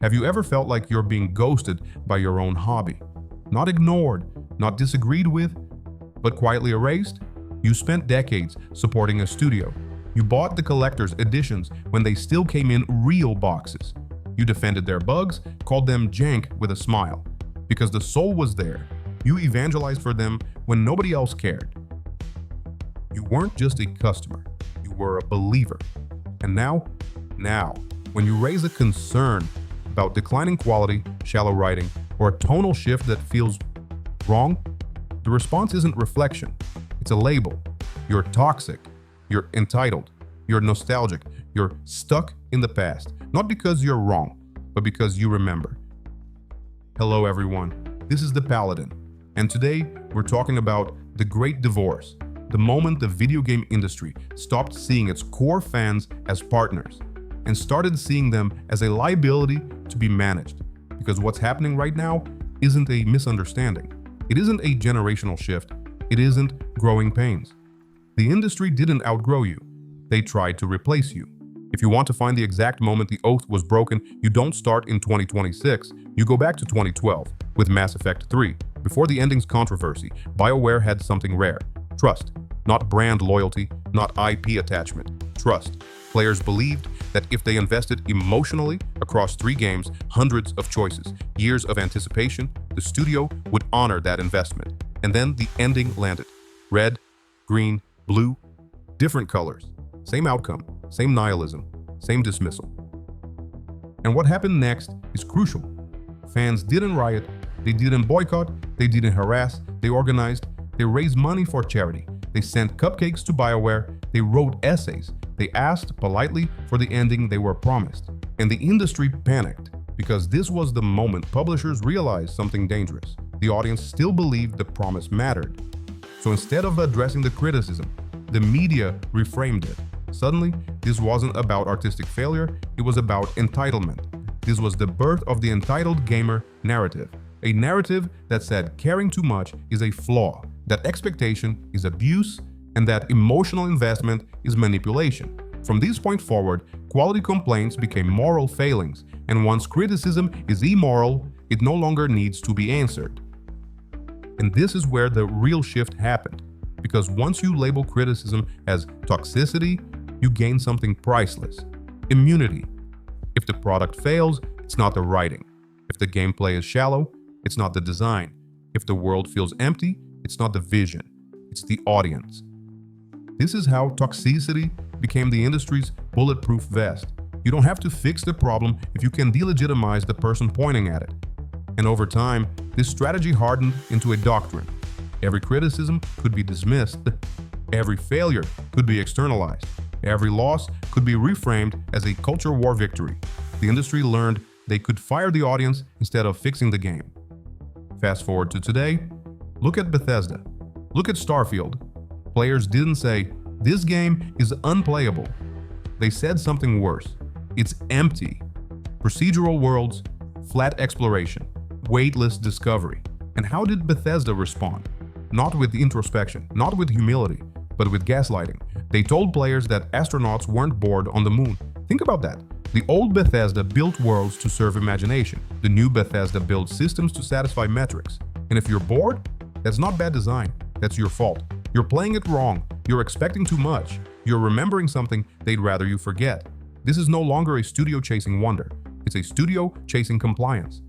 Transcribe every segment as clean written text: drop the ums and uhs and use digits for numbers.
Have you ever felt like you're being ghosted by your own hobby? Not ignored, not disagreed with, but quietly erased? You spent decades supporting a studio. You bought the collector's editions when they still came in real boxes. You defended their bugs, called them jank with a smile. Because the soul was there. You evangelized for them when nobody else cared. You weren't just a customer, you were a believer. And now, when you raise a concern about declining quality, shallow writing, or a tonal shift that feels wrong, the response isn't reflection, it's a label. You're toxic, you're entitled, you're nostalgic, you're stuck in the past. Not because you're wrong, but because you remember. Hello everyone, this is the Paladin, and today we're talking about the Great Divorce, the moment the video game industry stopped seeing its core fans as partners and started seeing them as a liability to be managed. Because what's happening right now isn't a misunderstanding. It isn't a generational shift. It isn't growing pains. The industry didn't outgrow you. They tried to replace you. If you want to find the exact moment the oath was broken, you don't start in 2026. You go back to 2012 with Mass Effect 3. Before the ending's controversy, BioWare had something rare. Trust. Not brand loyalty, not IP attachment. Trust. Players believed that if they invested emotionally across 3 games, hundreds of choices, years of anticipation, the studio would honor that investment. And then the ending landed. Red, green, blue, different colors. Same outcome, same nihilism, same dismissal. And what happened next is crucial. Fans didn't riot, they didn't boycott, they didn't harass, they organized, they raised money for charity, they sent cupcakes to BioWare, they wrote essays, they asked politely for the ending they were promised. And the industry panicked, because this was the moment publishers realized something dangerous. The audience still believed the promise mattered. So instead of addressing the criticism, the media reframed it. Suddenly, this wasn't about artistic failure, it was about entitlement. This was the birth of the entitled gamer narrative. A narrative that said caring too much is a flaw, that expectation is abuse, and that emotional investment is manipulation. From this point forward, quality complaints became moral failings, and once criticism is immoral, it no longer needs to be answered. And this is where the real shift happened, because once you label criticism as toxicity, you gain something priceless: immunity. If the product fails, it's not the writing. If the gameplay is shallow, it's not the design. If the world feels empty, it's not the vision, it's the audience. This is how Toxicity became the industry's bulletproof vest. You don't have to fix the problem if you can delegitimize the person pointing at it. And over time, this strategy hardened into a doctrine. Every criticism could be dismissed. Every failure could be externalized. Every loss could be reframed as a culture war victory. The industry learned they could fire the audience instead of fixing the game. Fast forward to today, look at Bethesda. Look at Starfield. Players didn't say, "This game is unplayable." They said something worse. It's empty. Procedural worlds, flat exploration, weightless discovery. And how did Bethesda respond? Not with introspection, not with humility, but with gaslighting. They told players that astronauts weren't bored on the moon. Think about that. The old Bethesda built worlds to serve imagination. The new Bethesda builds systems to satisfy metrics. And if you're bored, that's not bad design. That's your fault. You're playing it wrong. You're expecting too much. You're remembering something they'd rather you forget. This is no longer a studio chasing wonder. It's a studio chasing compliance.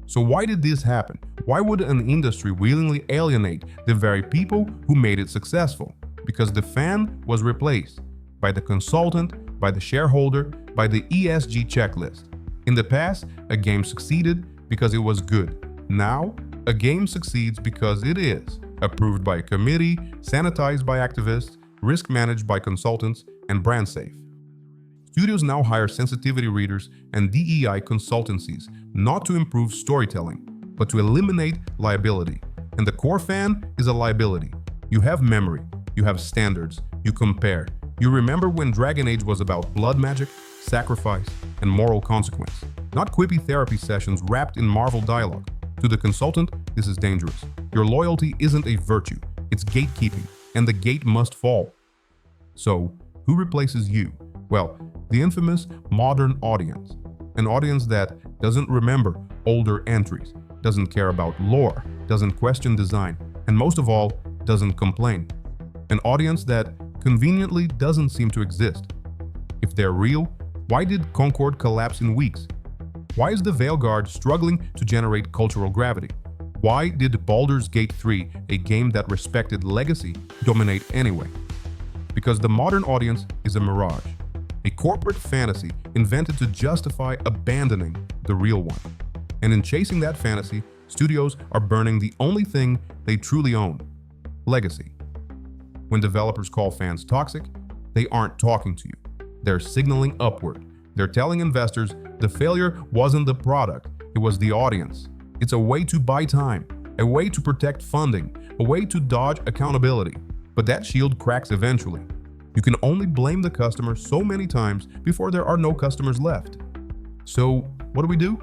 So why did this happen? Why would an industry willingly alienate the very people who made it successful? Because the fan was replaced by the consultant, by the shareholder, by the ESG checklist. In the past, a game succeeded because it was good. Now, a game succeeds because it is approved by a committee, sanitized by activists, risk managed by consultants, and brand safe. Studios now hire sensitivity readers and DEI consultancies, not to improve storytelling, but to eliminate liability. And the core fan is a liability. You have memory, you have standards, you compare. You remember when Dragon Age was about blood magic, sacrifice, and moral consequence, not quippy therapy sessions wrapped in Marvel dialogue. To the consultant, this is dangerous. Your loyalty isn't a virtue, it's gatekeeping, and the gate must fall. So, who replaces you? Well, the infamous modern audience. An audience that doesn't remember older entries, doesn't care about lore, doesn't question design, and most of all, doesn't complain. An audience that conveniently doesn't seem to exist. If they're real, why did Concord collapse in weeks? Why is the Veilguard struggling to generate cultural gravity? Why did Baldur's Gate 3, a game that respected legacy, dominate anyway? Because the modern audience is a mirage, a corporate fantasy invented to justify abandoning the real one. And in chasing that fantasy, studios are burning the only thing they truly own: legacy. When developers call fans toxic, they aren't talking to you. They're signaling upward. They're telling investors the failure wasn't the product, it was the audience. It's a way to buy time, a way to protect funding, a way to dodge accountability. But that shield cracks eventually. You can only blame the customer so many times before there are no customers left. So what do?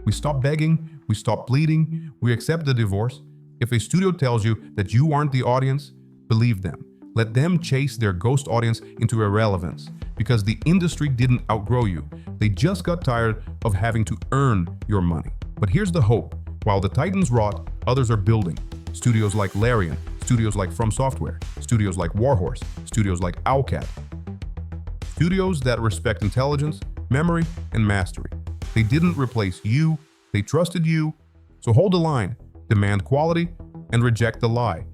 We stop begging, we stop pleading, we accept the divorce. If a studio tells you that you aren't the audience, believe them. Let them chase their ghost audience into irrelevance, because the industry didn't outgrow you. They just got tired of having to earn your money. But here's the hope. While the titans rot, others are building. Studios like Larian, studios like From Software, studios like Warhorse, studios like Owlcat. Studios that respect intelligence, memory, and mastery. They didn't replace you, they trusted you. So hold the line, demand quality, and reject the lie.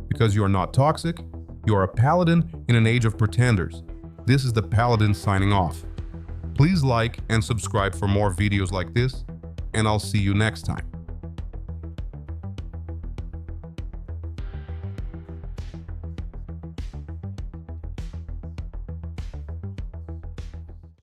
Because you are not toxic, you are a paladin in an age of pretenders. This is the Paladin signing off. Please like and subscribe for more videos like this, and I'll see you next time.